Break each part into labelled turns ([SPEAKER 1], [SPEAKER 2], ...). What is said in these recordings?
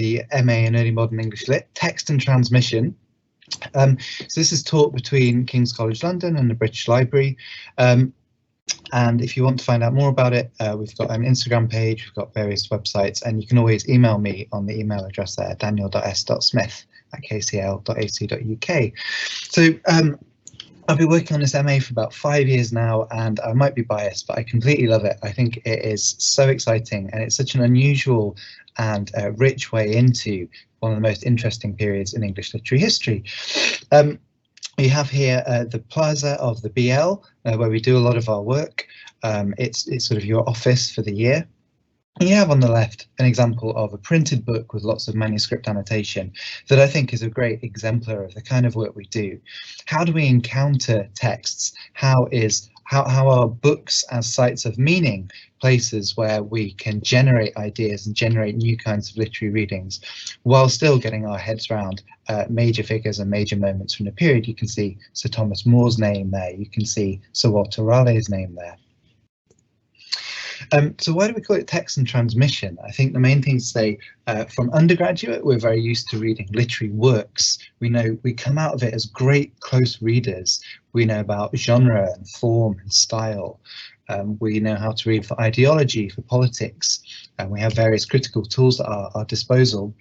[SPEAKER 1] the MA in Early Modern English Lit, Text and Transmission. So this is taught between King's College London and the British Library. And if you want to find out more about it, we've got an Instagram page, we've got various websites, and you can always email me on the email address there, daniel.s.smith@kcl.ac.uk. So I've been working on this MA for about 5 years now, and I might be biased, but I completely love it. I think it is so exciting, and it's such an unusual and rich way into one of the most interesting periods in English literary history. We have here the plaza of the BL, where we do a lot of our work. It's sort of your office for the year. You have on the left an example of a printed book with lots of manuscript annotation that I think is a great exemplar of the kind of work we do. How do we encounter texts? How are books as sites of meaning places where we can generate ideas and generate new kinds of literary readings while still getting our heads around major figures and major moments from the period? You can see Sir Thomas More's name there, you can see Sir Walter Raleigh's name there. So why do we call it text and transmission? I think the main thing to say, from undergraduate, we're very used to reading literary works. We know we come out of it as great close readers. We know about genre and form and style. We know how to read for ideology, for politics, and we have various critical tools at our disposal.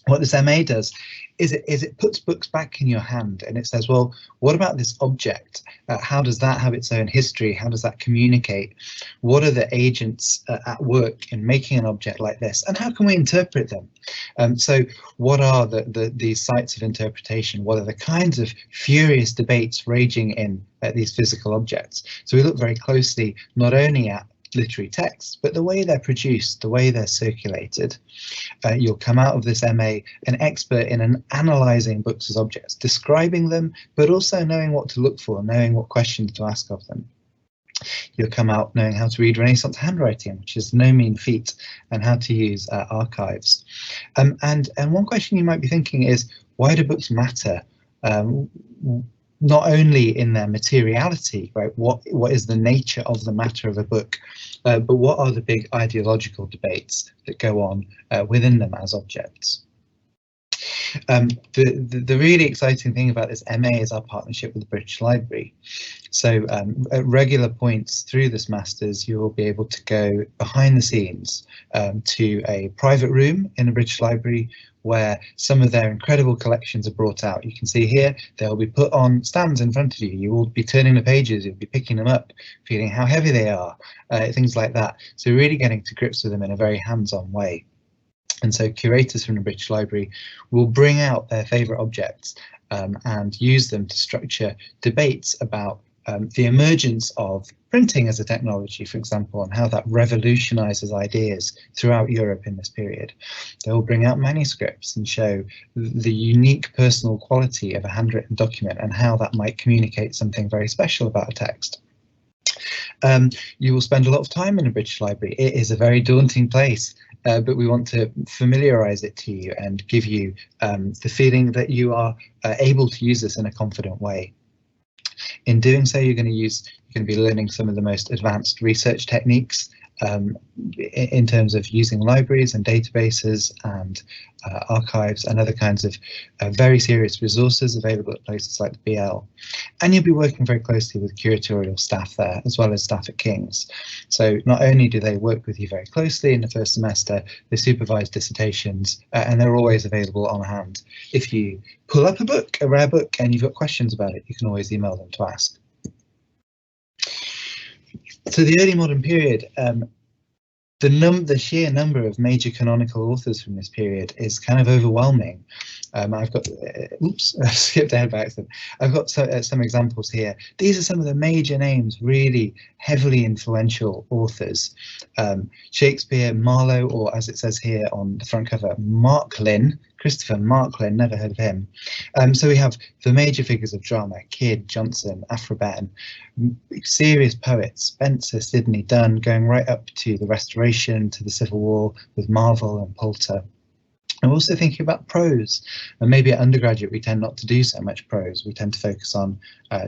[SPEAKER 1] What this MA does is it puts books back in your hand and it says, well, what about this object? How does that have its own history? How does that communicate? What are the agents at work in making an object like this? And how can we interpret them? So what are these sites of interpretation? What are the kinds of furious debates raging in these physical objects? So we look very closely not only at literary texts, but the way they're produced, the way they're circulated. You'll come out of this MA an expert in analysing books as objects, describing them, but also knowing what to look for, knowing what questions to ask of them. You'll come out knowing how to read Renaissance handwriting, which is no mean feat, and how to use archives. And one question you might be thinking is, why do books matter? Not only in their materiality, right? What is the nature of the matter of a book, but what are the big ideological debates that go on within them as objects? The really exciting thing about this MA is our partnership with the British Library. So at regular points through this Masters, you will be able to go behind the scenes to a private room in the British Library where some of their incredible collections are brought out. You can see here, they'll be put on stands in front of you. You will be turning the pages, you'll be picking them up, feeling how heavy they are, things like that. So really getting to grips with them in a very hands-on way. And so curators from the British Library will bring out their favourite objects and use them to structure debates about the emergence of printing as a technology, for example, and how that revolutionises ideas throughout Europe in this period. They will bring out manuscripts and show the unique personal quality of a handwritten document and how that might communicate something very special about a text. You will spend a lot of time in the British Library. It is a very daunting place, but we want to familiarise it to you and give you the feeling that you are able to use this in a confident way. In doing so, you're going to be learning some of the most advanced research techniques in terms of using libraries and databases and archives and other kinds of very serious resources available at places like the BL. And you'll be working very closely with curatorial staff there, as well as staff at King's. So not only do they work with you very closely in the first semester, they supervise dissertations, and they're always available on hand. If you pull up a book, a rare book, and you've got questions about it, you can always email them to ask. So the early modern period, the sheer number of major canonical authors from this period is kind of overwhelming. I've got, oops, I skipped ahead by accident. I've got some examples here. These are some of the major names, really heavily influential authors. Shakespeare, Marlowe, or as it says here on the front cover, Marklin, Christopher Marklin, never heard of him. So we have the major figures of drama, Kidd, Johnson, Afraben, serious poets, Spenser, Sidney, Donne, going right up to the Restoration, to the Civil War with Marvell and Poulter. I'm also thinking about prose, and maybe at undergraduate we tend not to do so much prose. We tend to focus on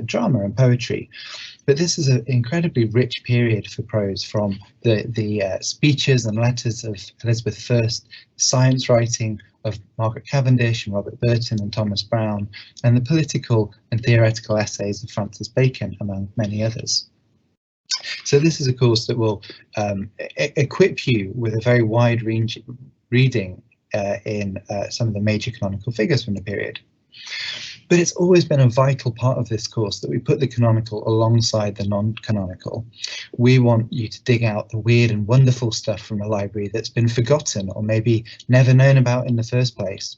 [SPEAKER 1] drama and poetry, but this is an incredibly rich period for prose, from the speeches and letters of Elizabeth I, science writing of Margaret Cavendish and Robert Burton and Thomas Browne, and the political and theoretical essays of Francis Bacon, among many others. So this is a course that will equip you with a very wide range reading in some of the major canonical figures from the period. But it's always been a vital part of this course that we put the canonical alongside the non-canonical. We want you to dig out the weird and wonderful stuff from a library that's been forgotten or maybe never known about in the first place.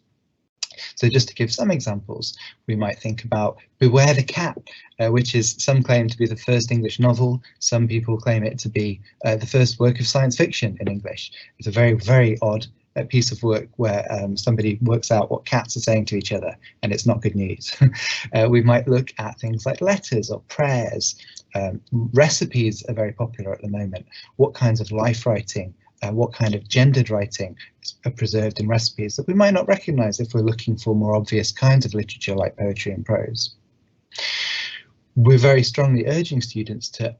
[SPEAKER 1] So just to give some examples, we might think about Beware the Cat, which is, some claim to be the first English novel. Some people claim it to be the first work of science fiction in English. It's a very, very odd piece of work where somebody works out what cats are saying to each other, and it's not good news. We might look at things like letters or prayers. Recipes are very popular at the moment. What kinds of life writing, what kind of gendered writing are preserved in recipes that we might not recognise if we're looking for more obvious kinds of literature like poetry and prose. We're very strongly urging students to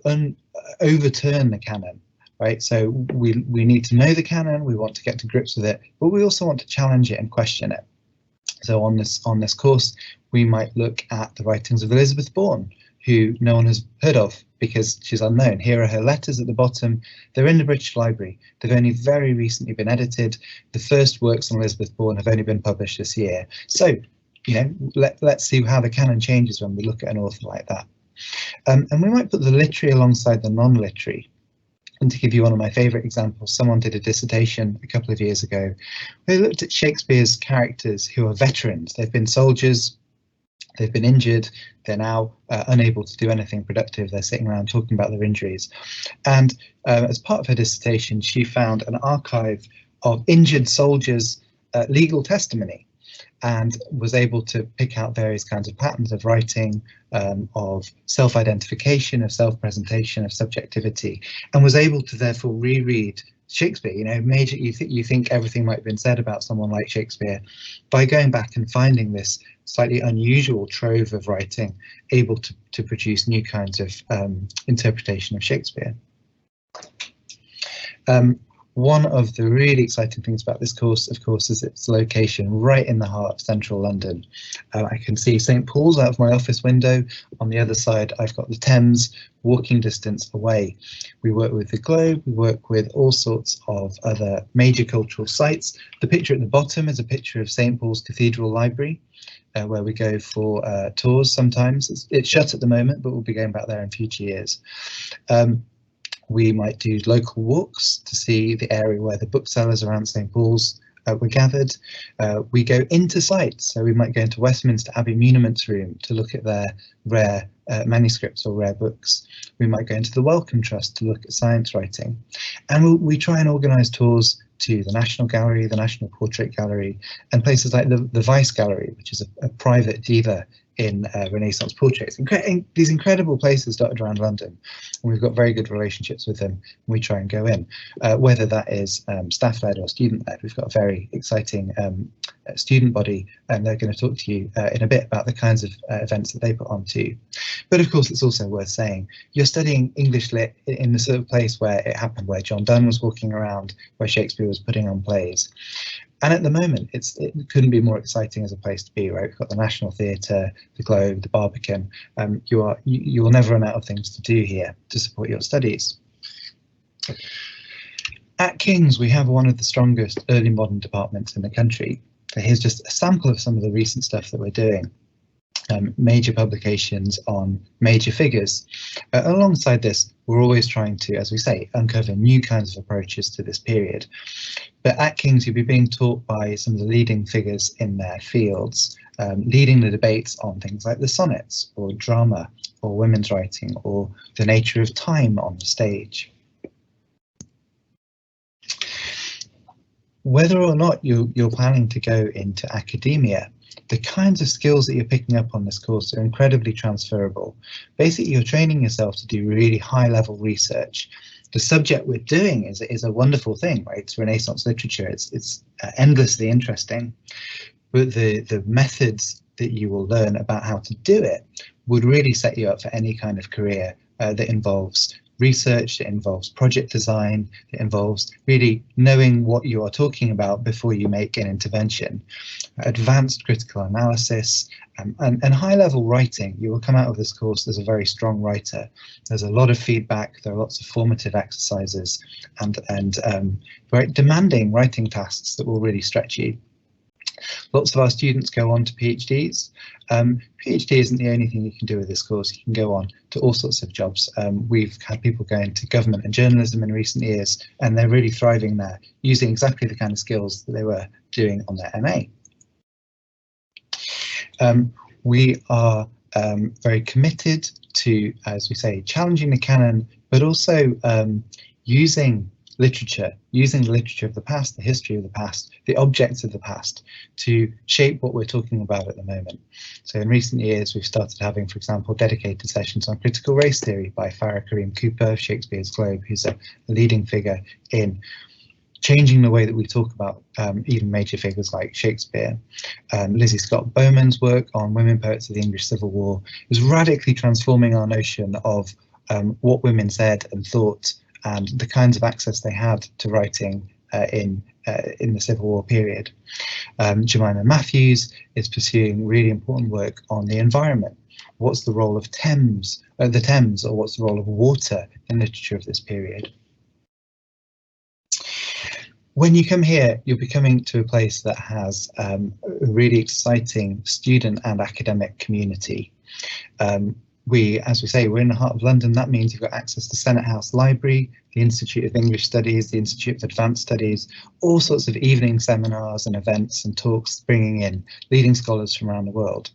[SPEAKER 1] overturn the canon. Right, so we need to know the canon, we want to get to grips with it, but we also want to challenge it and question it. So on this course, we might look at the writings of Elizabeth Bourne, who no one has heard of because she's unknown. Here are her letters at the bottom. They're in the British Library. They've only very recently been edited. The first works on Elizabeth Bourne have only been published this year. So, you know, let's see how the canon changes when we look at an author like that. And we might put the literary alongside the non-literary. And to give you one of my favourite examples, someone did a dissertation a couple of years ago. They looked at Shakespeare's characters who are veterans. They've been soldiers, they've been injured, they're now unable to do anything productive. They're sitting around talking about their injuries. And as part of her dissertation, she found an archive of injured soldiers' legal testimony, and was able to pick out various kinds of patterns of writing, of self-identification, of self-presentation, of subjectivity, and was able to therefore reread Shakespeare. You know, you think everything might have been said about someone like Shakespeare, by going back and finding this slightly unusual trove of writing, able to produce new kinds of interpretation of Shakespeare. One of the really exciting things about this course, of course, is its location right in the heart of central London. I can see St Paul's out of my office window. On the other side, I've got the Thames, walking distance away. We work with the Globe, we work with all sorts of other major cultural sites. The picture at the bottom is a picture of St Paul's Cathedral Library, where we go for tours sometimes. It's shut at the moment, but we'll be going back there in future years. We might do local walks to see the area where the booksellers around St Paul's were gathered. We go into sites, so we might go into Westminster Abbey Muniments Room to look at their rare manuscripts or rare books. We might go into the Wellcome Trust to look at science writing. And we try and organise tours to the National Gallery, the National Portrait Gallery, and places like the Vice Gallery, which is a private diva in Renaissance portraits. These incredible places dotted around London, and we've got very good relationships with them, and we try and go in, whether that is staff-led or student-led. We've got a very exciting student body, and they're going to talk to you in a bit about the kinds of events that they put on too. But of course, it's also worth saying, you're studying English lit in the sort of place where it happened, where John Donne was walking around, where Shakespeare was putting on plays. And at the moment, it couldn't be more exciting as a place to be, right? We've got the National Theatre, the Globe, the Barbican. You will never run out of things to do here to support your studies. At King's, we have one of the strongest early modern departments in the country. So here's just a sample of some of the recent stuff that we're doing. Major publications on major figures. Alongside this, we're always trying to, as we say, uncover new kinds of approaches to this period. But at King's, you'll be being taught by some of the leading figures in their fields, leading the debates on things like the sonnets, or drama, or women's writing, or the nature of time on the stage. Whether or not you're planning to go into academia, the kinds of skills that you're picking up on this course are incredibly transferable. Basically, you're training yourself to do really high-level research, the subject we're doing is a wonderful thing, right? It's Renaissance literature. It's endlessly interesting, but the methods that you will learn about how to do it would really set you up for any kind of career that involves research, that involves project design, that involves really knowing what you are talking about before you make an intervention. Advanced critical analysis and high-level writing. You will come out of this course as a very strong writer. There's a lot of feedback, there are lots of formative exercises and very demanding writing tasks that will really stretch you. Lots of our students go on to PhDs. PhD isn't the only thing you can do with this course. You can go on to all sorts of jobs. We've had people go into government and journalism in recent years, and they're really thriving there, using exactly the kind of skills that they were doing on their MA. We are very committed to, as we say, challenging the canon, but also using the literature of the past, the history of the past, the objects of the past to shape what we're talking about at the moment. So in recent years, we've started having, for example, dedicated sessions on critical race theory by Farah Kareem Cooper of Shakespeare's Globe, who's a leading figure in changing the way that we talk about even major figures like Shakespeare. Lizzie Scott Bowman's work on women poets of the English Civil War is radically transforming our notion of what women said and thought and the kinds of access they had to writing in the Civil War period. Jemima Matthews is pursuing really important work on the environment. What's the role of the Thames, or what's the role of water in literature of this period? When you come here, you'll be coming to a place that has a really exciting student and academic community. As we say, we're in the heart of London. That means you've got access to Senate House Library, the Institute of English Studies, the Institute of Advanced Studies, all sorts of evening seminars and events and talks bringing in leading scholars from around the world.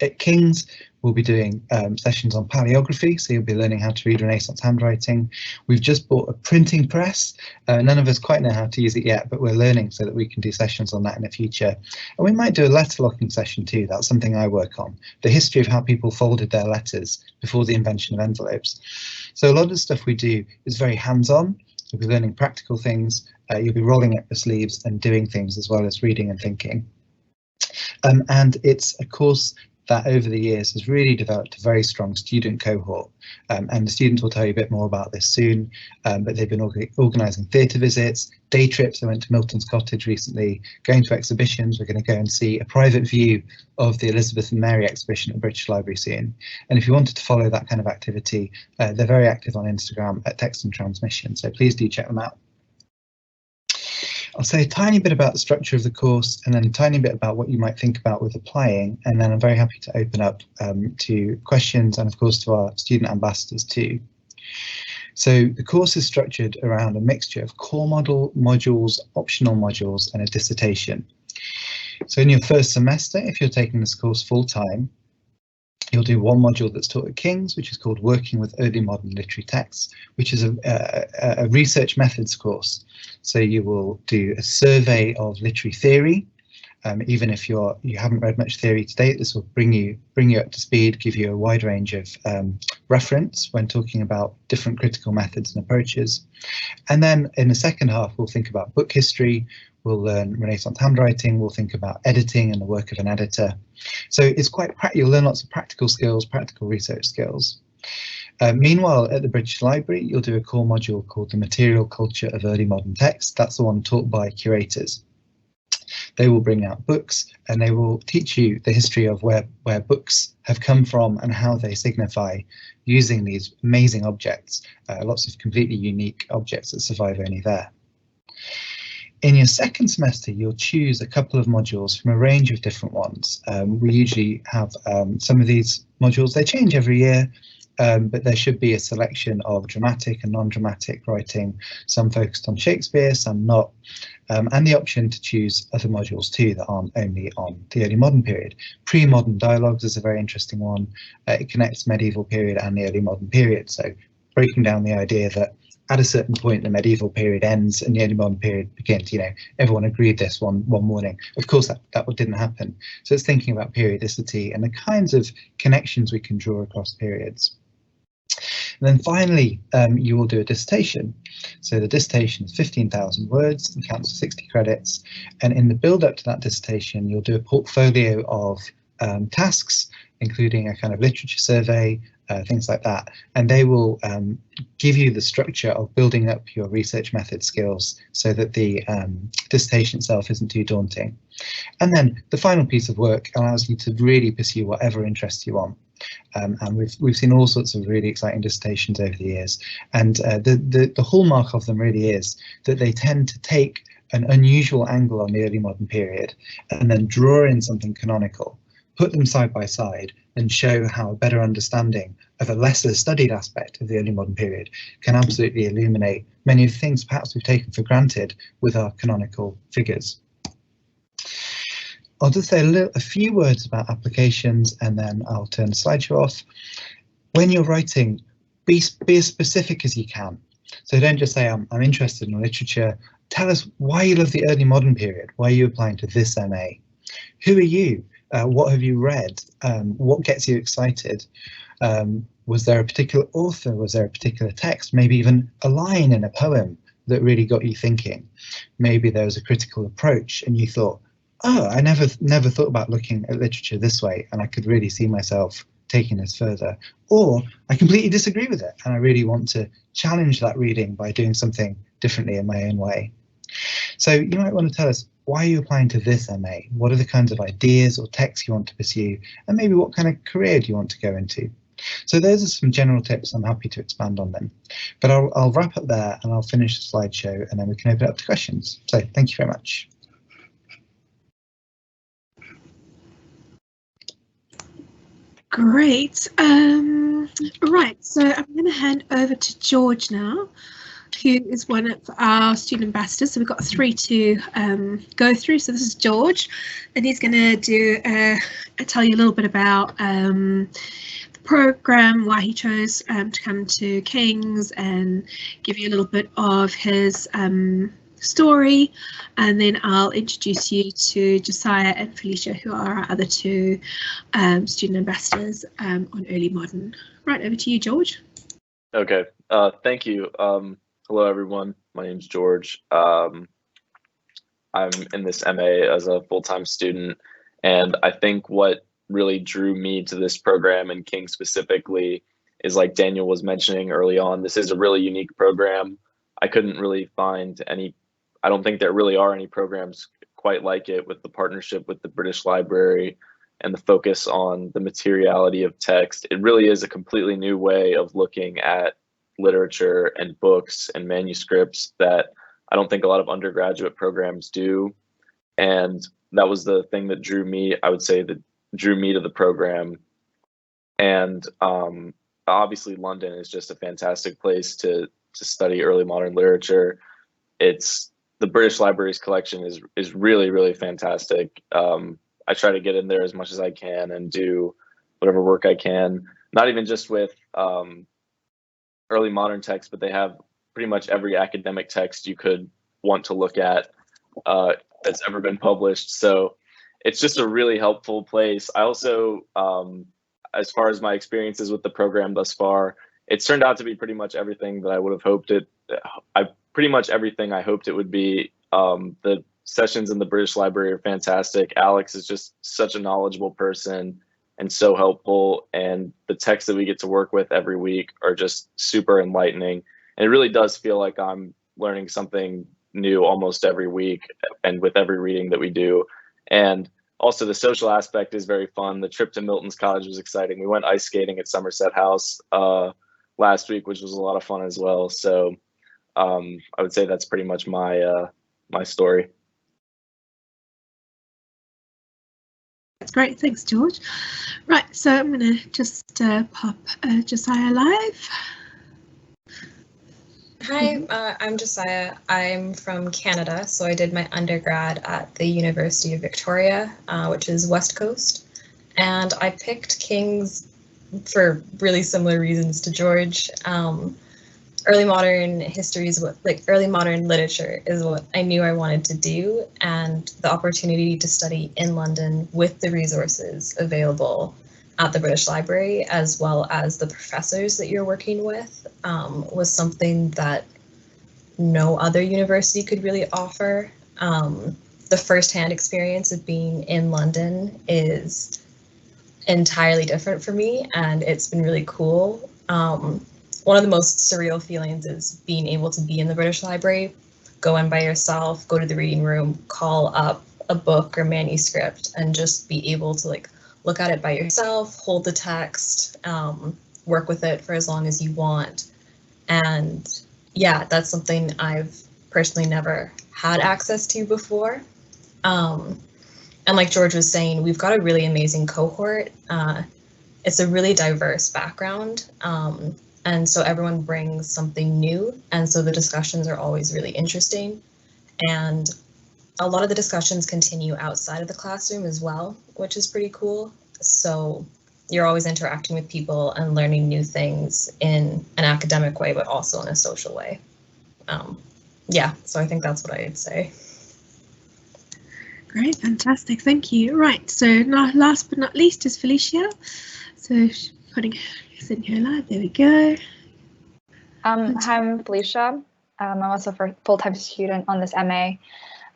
[SPEAKER 1] At King's, we'll be doing sessions on paleography, so you'll be learning how to read Renaissance handwriting. We've just bought a printing press. None of us quite know how to use it yet, but we're learning so that we can do sessions on that in the future. And we might do a letter locking session too. That's something I work on, the history of how people folded their letters before the invention of envelopes. So a lot of the stuff we do is very hands-on. You'll be learning practical things. You'll be rolling up your sleeves and doing things as well as reading and thinking. And it's a course that over the years has really developed a very strong student cohort, and the students will tell you a bit more about this soon, but they've been organising theatre visits, day trips. I went to Milton's Cottage recently, going to exhibitions. We're going to go and see a private view of the Elizabeth and Mary exhibition at the British Library soon. And if you wanted to follow that kind of activity, they're very active on Instagram at Text and Transmission, so please do check them out. I'll say a tiny bit about the structure of the course and then a tiny bit about what you might think about with applying, and then I'm very happy to open up to questions and of course to our student ambassadors too. So the course is structured around a mixture of core modules, optional modules and a dissertation. So in your first semester, if you're taking this course full time, you'll do one module that's taught at King's, which is called Working with Early Modern Literary Texts, which is a research methods course. So you will do a survey of literary theory. Even if you haven't read much theory to date, this will bring you up to speed, give you a wide range of reference when talking about different critical methods and approaches. And then in the second half, we'll think about book history. We'll learn Renaissance handwriting. We'll think about editing and the work of an editor. So it's quite you'll learn lots of practical skills, practical research skills. Meanwhile, at the British Library, you'll do a core module called The Material Culture of Early Modern Texts. That's the one taught by curators. They will bring out books and they will teach you the history of where books have come from and how they signify using these amazing objects, lots of completely unique objects that survive only there. In your second semester, you'll choose a couple of modules from a range of different ones. We usually have some of these modules, they change every year, but there should be a selection of dramatic and non-dramatic writing, some focused on Shakespeare, some not, and the option to choose other modules too that aren't only on the early modern period. Pre-modern dialogues is a very interesting one. It connects medieval period and the early modern period, so breaking down the idea that at a certain point the medieval period ends and the early modern period begins. You know, everyone agreed this one morning. Of course that didn't happen. So it's thinking about periodicity and the kinds of connections we can draw across periods. And then finally, you will do a dissertation. So the dissertation is 15,000 words and counts for 60 credits. And in the build up to that dissertation, you'll do a portfolio of tasks, including a kind of literature survey, things like that. And they will give you the structure of building up your research method skills so that the dissertation itself isn't too daunting. And then the final piece of work allows you to really pursue whatever interests you want. And we've seen all sorts of really exciting dissertations over the years. And the hallmark of them really is that they tend to take an unusual angle on the early modern period and then draw in something canonical, put them side by side, and show how a better understanding of a lesser studied aspect of the early modern period can absolutely illuminate many of the things perhaps we've taken for granted with our canonical figures. I'll just say a few words about applications and then I'll turn the slideshow off. When you're writing, be as specific as you can. So don't just say, I'm interested in literature. Tell us why you love the early modern period. Why are you applying to this MA? Who are you? What have you read? What gets you excited? Was there a particular author? Was there a particular text? Maybe even a line in a poem that really got you thinking? Maybe there was a critical approach and you thought, oh, I never thought about looking at literature this way, and I could really see myself taking this further. Or I completely disagree with it, and I really want to challenge that reading by doing something differently in my own way. So you might want to tell us, why are you applying to this MA? What are the kinds of ideas or texts you want to pursue? And maybe what kind of career do you want to go into? So those are some general tips. I'm happy to expand on them. But I'll wrap up there and I'll finish the slideshow and then we can open it up to questions. So thank you very much.
[SPEAKER 2] Great. Right, so I'm going to hand over to George now, who is one of our student ambassadors. So we've got 3 to go through. So this is George, and he's going to tell you a little bit about the program, why he chose to come to King's, and give you a little bit of his story, and then I'll introduce you to Josiah and Felicia, who are our other 2 student ambassadors on early modern. Right, over to you, George.
[SPEAKER 3] Okay, thank you. Hello, everyone. My name's George. I'm in this MA as a full-time student, and I think what really drew me to this program and King specifically is, like Daniel was mentioning early on, this is a really unique program. I couldn't really find any, I don't think there really are any programs quite like it, with the partnership with the British Library and the focus on the materiality of text. It really is a completely new way of looking at literature and books and manuscripts that I don't think a lot of undergraduate programs do. And that was the thing that drew me, I would say, that drew me to the program. And obviously London is just a fantastic place to study early modern literature. The British Library's collection is really, really fantastic. I try to get in there as much as I can and do whatever work I can, not even just with early modern texts, but they have pretty much every academic text you could want to look at that's ever been published. So it's just a really helpful place. I also, as far as my experiences with the program thus far, it's turned out to be pretty much everything that I would have hoped it. Pretty much everything I hoped it would be. The sessions in the British Library are fantastic. Alex is just such a knowledgeable person and so helpful. And the texts that we get to work with every week are just super enlightening. And it really does feel like I'm learning something new almost every week and with every reading that we do. And also the social aspect is very fun. The trip to Milton's Cottage was exciting. We went ice skating at Somerset House last week, which was a lot of fun as well. So I would say that's pretty much my my story.
[SPEAKER 2] That's great, thanks, George. Right, so I'm going to just pop Josiah live.
[SPEAKER 4] Hi, I'm Josiah. I'm from Canada, so I did my undergrad at the University of Victoria, which is West Coast, and I picked King's for really similar reasons to George. Early modern history is early modern literature is what I knew I wanted to do, and the opportunity to study in London with the resources available at the British Library, as well as the professors that you're working with, was something that no other university could really offer. The firsthand experience of being in London is entirely different for me, and it's been really cool. One of the most surreal feelings is being able to be in the British Library, go in by yourself, go to the reading room, call up a book or manuscript, and just be able to like look at it by yourself, hold the text, work with it for as long as you want. And yeah, that's something I've personally never had access to before. And like George was saying, we've got a really amazing cohort. It's a really diverse background. And so everyone brings something new. And so the discussions are always really interesting. And a lot of the discussions continue outside of the classroom as well, which is pretty cool. So you're always interacting with people and learning new things in an academic way, but also in a social way. Yeah, so I think that's what I'd say.
[SPEAKER 2] Great, fantastic, thank you. Right, so now last but not least is Felicia. So putting in here live, there we go.
[SPEAKER 5] Hi, I'm Felicia. I'm also a full-time student on this MA.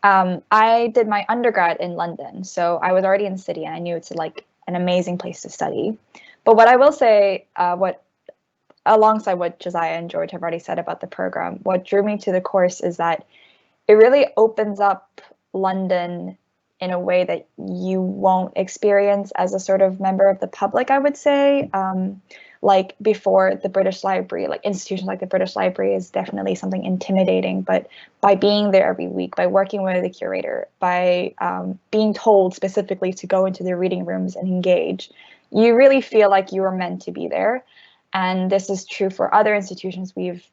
[SPEAKER 5] I did my undergrad in London, so I was already in the city and I knew it's like an amazing place to study. But what I will say, alongside what Josiah and George have already said about the program, what drew me to the course is that it really opens up London in a way that you won't experience as a sort of member of the public, I would say. Like before, the British Library, like institutions like the British Library is definitely something intimidating, but by being there every week, by working with the curator, by being told specifically to go into the reading rooms and engage, you really feel like you are meant to be there. And this is true for other institutions we've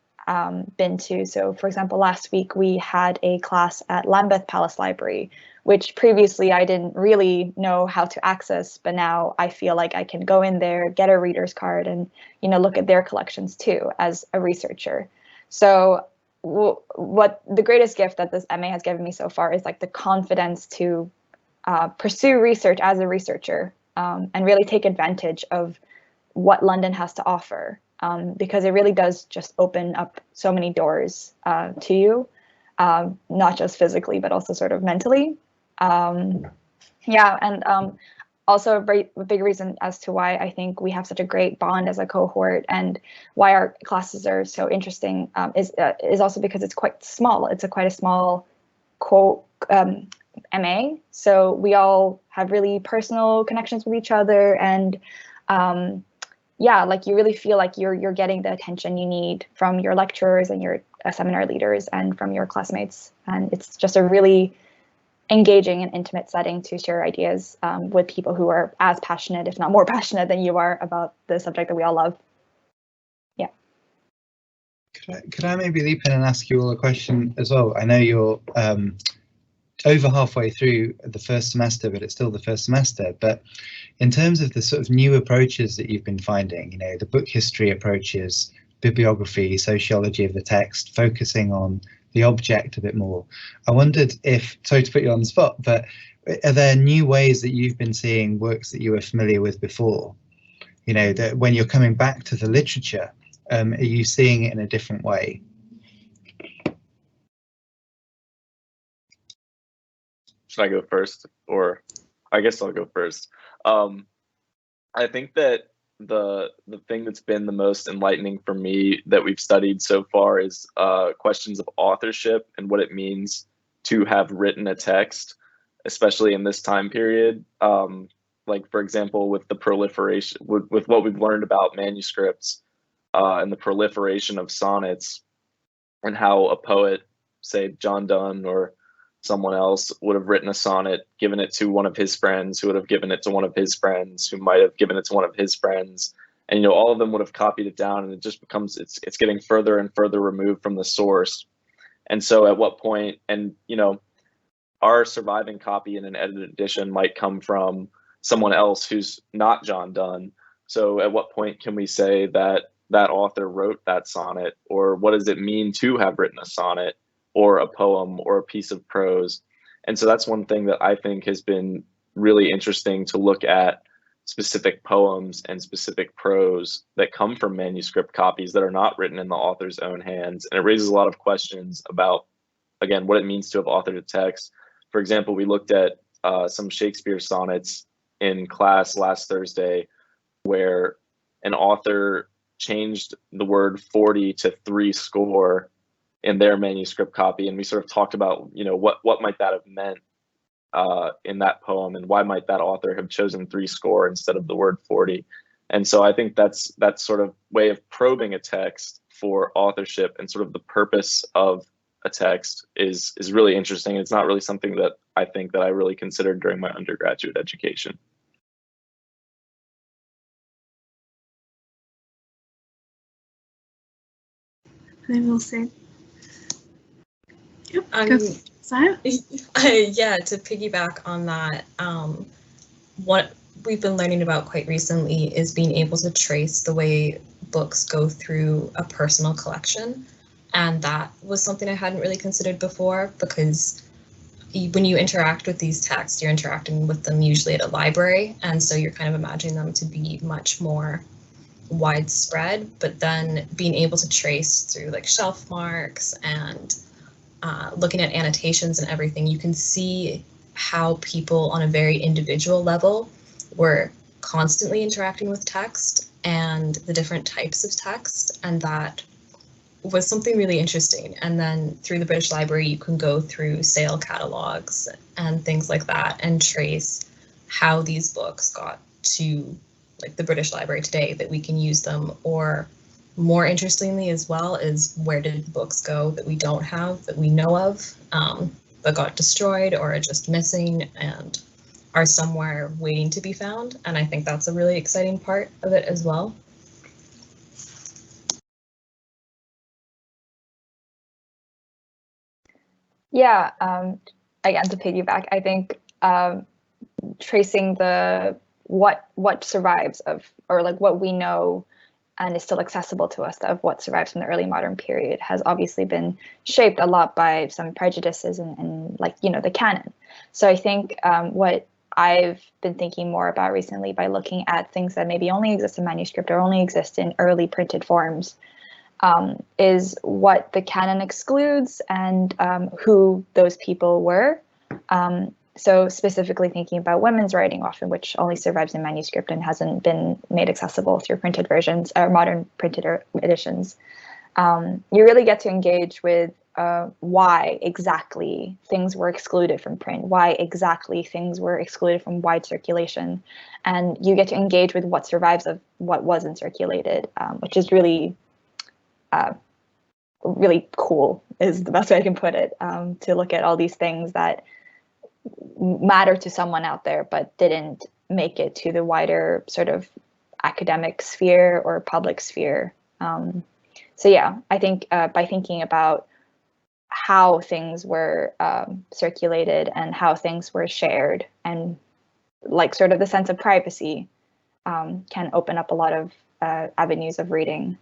[SPEAKER 5] been to. So for example, last week we had a class at Lambeth Palace Library, which previously I didn't really know how to access, but now I feel like I can go in there, get a reader's card, and look at their collections too as a researcher. So what the greatest gift that this MA has given me so far is like the confidence to pursue research as a researcher and really take advantage of what London has to offer, because it really does just open up so many doors to you, not just physically, but also sort of mentally. Yeah, and also a big reason as to why I think we have such a great bond as a cohort and why our classes are so interesting is also because it's quite small. It's quite a small MA, so we all have really personal connections with each other, and yeah, like you really feel like you're getting the attention you need from your lecturers and your seminar leaders and from your classmates, and it's just a really engaging and intimate setting to share ideas with people who are as passionate, if not more passionate than you are about the subject that we all love. Yeah.
[SPEAKER 1] Could I maybe leap in and ask you all a question as well? I know you're over halfway through the first semester, but it's still the first semester. But in terms of the sort of new approaches that you've been finding, the book history approaches, bibliography, sociology of the text, focusing on the object a bit more. I wondered if, sorry to put you on the spot, but are there new ways that you've been seeing works that you were familiar with before? That when you're coming back to the literature, are you seeing it in a different way?
[SPEAKER 3] Should I go first? Or I guess I'll go first. I think that the thing that's been the most enlightening for me that we've studied so far is questions of authorship and what it means to have written a text, especially in this time period. Like, for example, with the proliferation, with what we've learned about manuscripts and the proliferation of sonnets, and how a poet, say John Donne or someone else, would have written a sonnet, given it to one of his friends, who would have given it to one of his friends, who might have given it to one of his friends, and all of them would have copied it down, and it just becomes it's getting further and further removed from the source. And so at what point, and our surviving copy in an edited edition might come from someone else who's not John Donne. So at what point can we say that that author wrote that sonnet, or what does it mean to have written a sonnet or a poem or a piece of prose? And so that's one thing that I think has been really interesting to look at specific poems and specific prose that come from manuscript copies that are not written in the author's own hands. And it raises a lot of questions about, again, what it means to have authored a text. For example, we looked at some Shakespeare sonnets in class last Thursday, where an author changed the word 40 to 3 score in their manuscript copy, and we sort of talked about, you know, what might that have meant in that poem, and why might that author have chosen 3 score instead of the word 40. And so I think that's sort of way of probing a text for authorship and sort of the purpose of a text is really interesting. It's not really something that I think that I really considered during my undergraduate education.
[SPEAKER 2] And then we'll see. Yep.
[SPEAKER 4] Yeah, to piggyback on that, what we've been learning about quite recently is being able to trace the way books go through a personal collection. And that was something I hadn't really considered before, because when you interact with these texts, you're interacting with them usually at a library. And so you're kind of imagining them to be much more widespread, but then being able to trace through like shelf marks and looking at annotations and everything, you can see how people on a very individual level were constantly interacting with text and the different types of text, and that was something really interesting. And then through the British Library, you can go through sale catalogs and things like that and trace how these books got to like the British Library today, that we can use them. Or more interestingly as well is, where did the books go that we don't have, that we know of, that got destroyed or are just missing and are somewhere waiting to be found. And I think that's a really exciting part of it as well.
[SPEAKER 5] Yeah, again, to piggyback, I think tracing the what survives of, or like what we know and is still accessible to us of what survives from the early modern period has obviously been shaped a lot by some prejudices and like, you know, the canon. So I think what I've been thinking more about recently, by looking at things that maybe only exist in manuscript or only exist in early printed forms, is what the canon excludes and who those people were. So specifically thinking about women's writing, often which only survives in manuscript and hasn't been made accessible through printed versions or modern printed editions. You really get to engage with why exactly things were excluded from print, why exactly things were excluded from wide circulation, and you get to engage with what survives of what wasn't circulated, which is really really cool, is the best way I can put it, to look at all these things that matter to someone out there but didn't make it to the wider sort of academic sphere or public sphere. So yeah, I think by thinking about how things were circulated and how things were shared, and like sort of the sense of privacy, can open up a lot of avenues of reading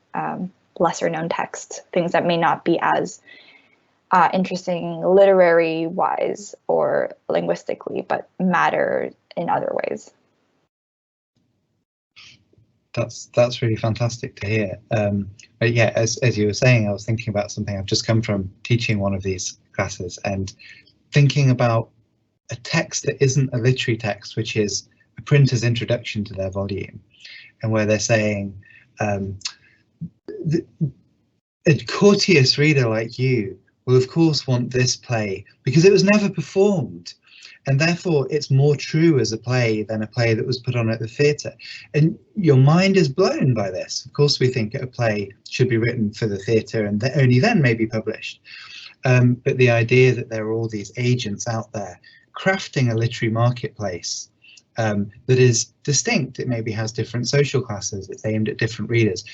[SPEAKER 5] lesser known texts, things that may not be as interesting literary wise or linguistically, but matter in other ways.
[SPEAKER 1] That's really fantastic to hear. But yeah, as you were saying, I was thinking about something. I've just come from teaching one of these classes and thinking about a text that isn't a literary text, which is a printer's introduction to their volume, and where they're saying, a courteous reader like you will of course want this play because it was never performed, and therefore it's more true as a play than a play that was put on at the theatre. And your mind is blown by this. Of course we think a play should be written for the theatre and only then may be published. But the idea that there are all these agents out there crafting a literary marketplace that is distinct, it maybe has different social classes, it's aimed at different readers,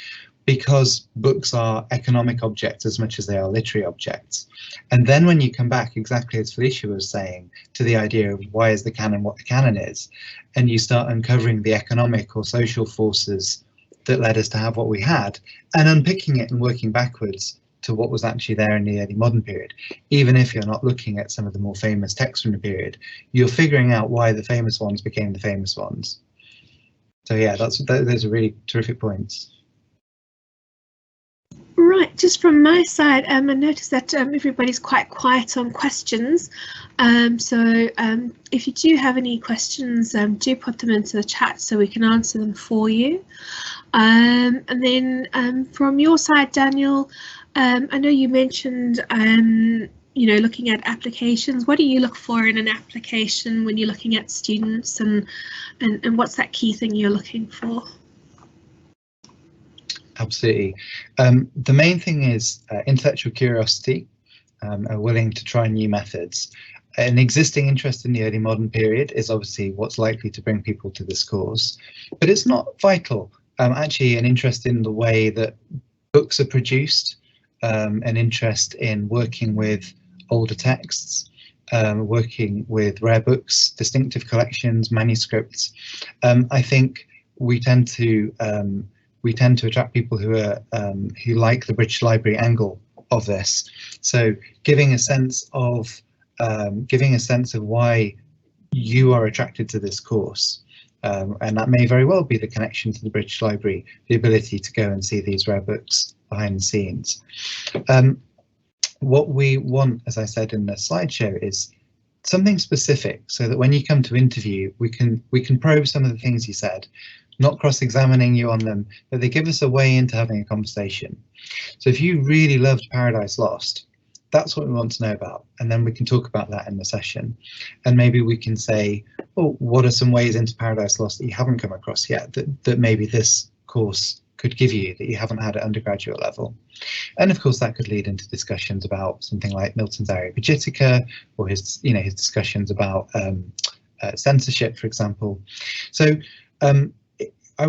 [SPEAKER 1] because books are economic objects as much as they are literary objects. And then when you come back, exactly as Felicia was saying, to the idea of why is the canon what the canon is, and you start uncovering the economic or social forces that led us to have what we had, and unpicking it and working backwards to what was actually there in the early modern period. Even if you're not looking at some of the more famous texts from the period, you're figuring out why the famous ones became the famous ones. So yeah, those are really terrific points.
[SPEAKER 2] Right, just from my side, I noticed that everybody's quite quiet on questions. So if you do have any questions, do put them into the chat so we can answer them for you. And then from your side, Daniel, I know you mentioned looking at applications. What do you look for in an application when you're looking at students, and what's that key thing you're looking for?
[SPEAKER 1] Absolutely. The main thing is intellectual curiosity, are willing to try new methods. An existing interest in the early modern period is obviously what's likely to bring people to this course, but it's not vital. Actually, an interest in the way that books are produced, an interest in working with older texts, working with rare books, distinctive collections, manuscripts. I think we tend to attract people who are who like the British Library angle of this. So giving a sense of why you are attracted to this course, and that may very well be the connection to the British Library, the ability to go and see these rare books behind the scenes. What we want, as I said in the slideshow, is something specific, so that when you come to interview, we can probe some of the things you said, not cross-examining you on them, but they give us a way into having a conversation. So if you really loved Paradise Lost, that's what we want to know about, and then we can talk about that in the session. And maybe we can say, oh, what are some ways into Paradise Lost that you haven't come across yet, that maybe this course could give you, that you haven't had at undergraduate level? And of course that could lead into discussions about something like Milton's Areopagitica, or his discussions about censorship, for example. So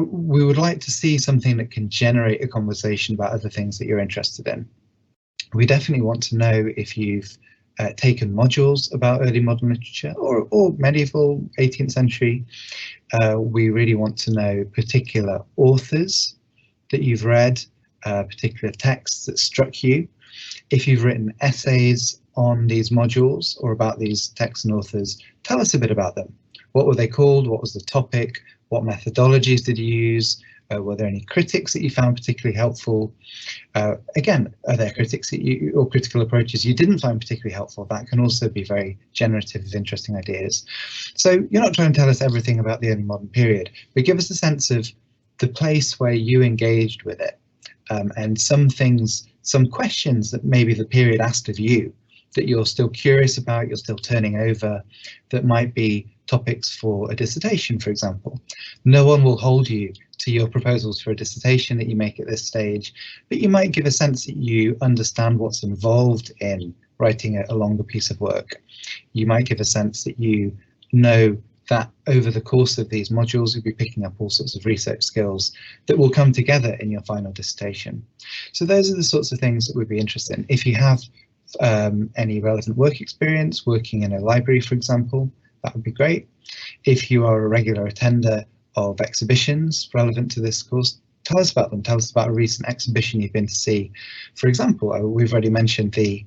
[SPEAKER 1] we would like to see something that can generate a conversation about other things that you're interested in. We definitely want to know if you've taken modules about early modern literature or medieval 18th century. We really want to know particular authors that you've read, particular texts that struck you. If you've written essays on these modules or about these texts and authors, tell us a bit about them. What were they called? What was the topic? What methodologies did you use? Were there any critics that you found particularly helpful? Again, are there critics that or critical approaches you didn't find particularly helpful? That can also be very generative of interesting ideas. So you're not trying to tell us everything about the early modern period, but give us a sense of the place where you engaged with it, and some questions that maybe the period asked of you that you're still curious about, you're still turning over, that might be topics for a dissertation, for example. No one will hold you to your proposals for a dissertation that you make at this stage, but you might give a sense that you understand what's involved in writing a longer piece of work. You might give a sense that you know that over the course of these modules, you'll be picking up all sorts of research skills that will come together in your final dissertation. So those are the sorts of things that we'd be interested in. If you have any relevant work experience, working in a library, for example, that would be great. If you are a regular attender of exhibitions relevant to this course, tell us about them. Tell us about a recent exhibition you've been to see. For example, we've already mentioned the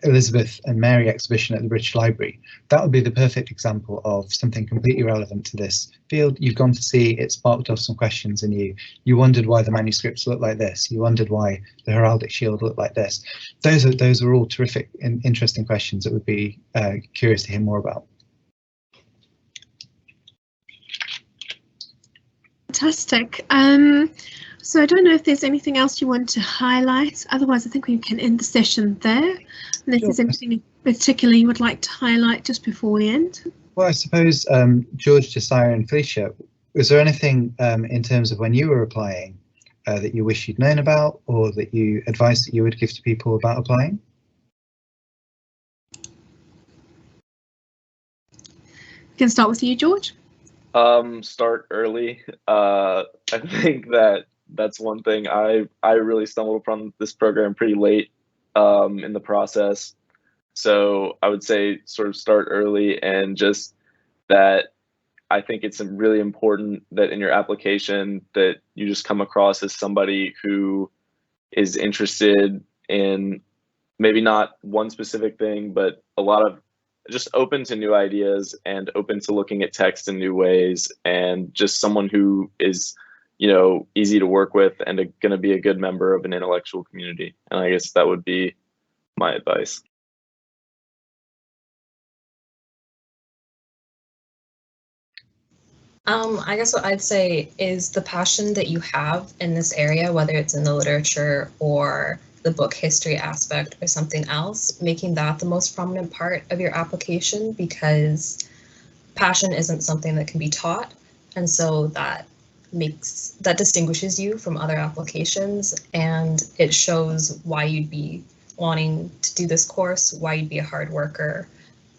[SPEAKER 1] Elizabeth and Mary exhibition at the British Library. That would be the perfect example of something completely relevant to this field. You've gone to see, it sparked off some questions in you. You wondered why the manuscripts looked like this. You wondered why the heraldic shield looked like this. Those are all terrific and interesting questions that would be curious to hear more about.
[SPEAKER 2] Fantastic. So I don't know if there's anything else you want to highlight. Otherwise, I think we can end the session there. And if there's anything in particular you would like to highlight just before we end.
[SPEAKER 1] Well, I suppose George, Josiah and Felicia, was there anything in terms of when you were applying that you wish you'd known about, or that you advice that you would give to people about applying?
[SPEAKER 2] We can start with you, George.
[SPEAKER 3] Start early. I think that's one thing. I really stumbled upon this program pretty late in the process. So I would say sort of start early, and just that I think it's really important that in your application that you just come across as somebody who is interested in maybe not one specific thing, but a lot of just open to new ideas and open to looking at text in new ways, and just someone who is, you know, easy to work with and going to be a good member of an intellectual community. And I guess that would be my advice.
[SPEAKER 4] I guess what I'd say is the passion that you have in this area, whether it's in the literature or the book history aspect or something else, making that the most prominent part of your application, because passion isn't something that can be taught. And so that distinguishes you from other applications, and it shows why you'd be wanting to do this course, why you'd be a hard worker,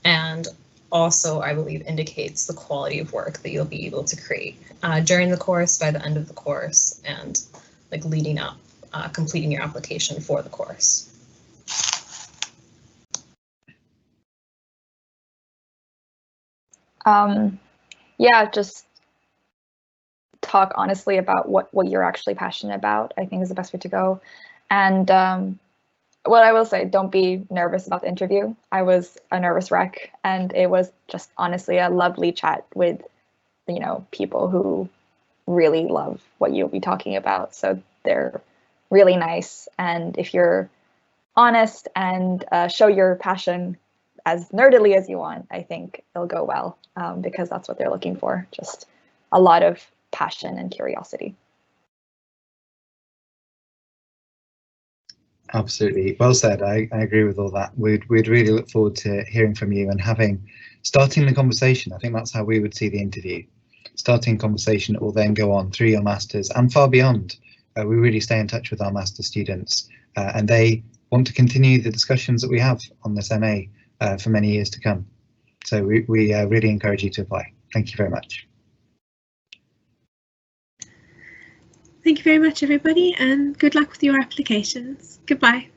[SPEAKER 4] and also, I believe, indicates the quality of work that you'll be able to create during the course, by the end of the course, and like leading up, completing your application for the course.
[SPEAKER 5] Yeah, just talk honestly about what you're actually passionate about, I think is the best way to go. And what I will say, don't be nervous about the interview. I was a nervous wreck, and it was just honestly a lovely chat with, you know, people who really love what you'll be talking about. So they're really nice. And if you're honest and show your passion as nerdily as you want, I think it'll go well, because that's what they're looking for. Just a lot of passion and curiosity.
[SPEAKER 1] Absolutely, well said. I agree with all that. We'd really look forward to hearing from you and starting the conversation. I think that's how we would see the interview, starting a conversation that will then go on through your masters and far beyond. We really stay in touch with our master students, and they want to continue the discussions that we have on this MA for many years to come. So we really encourage you to apply. Thank you very much.
[SPEAKER 2] Thank you very much, everybody, and good luck with your applications. Goodbye.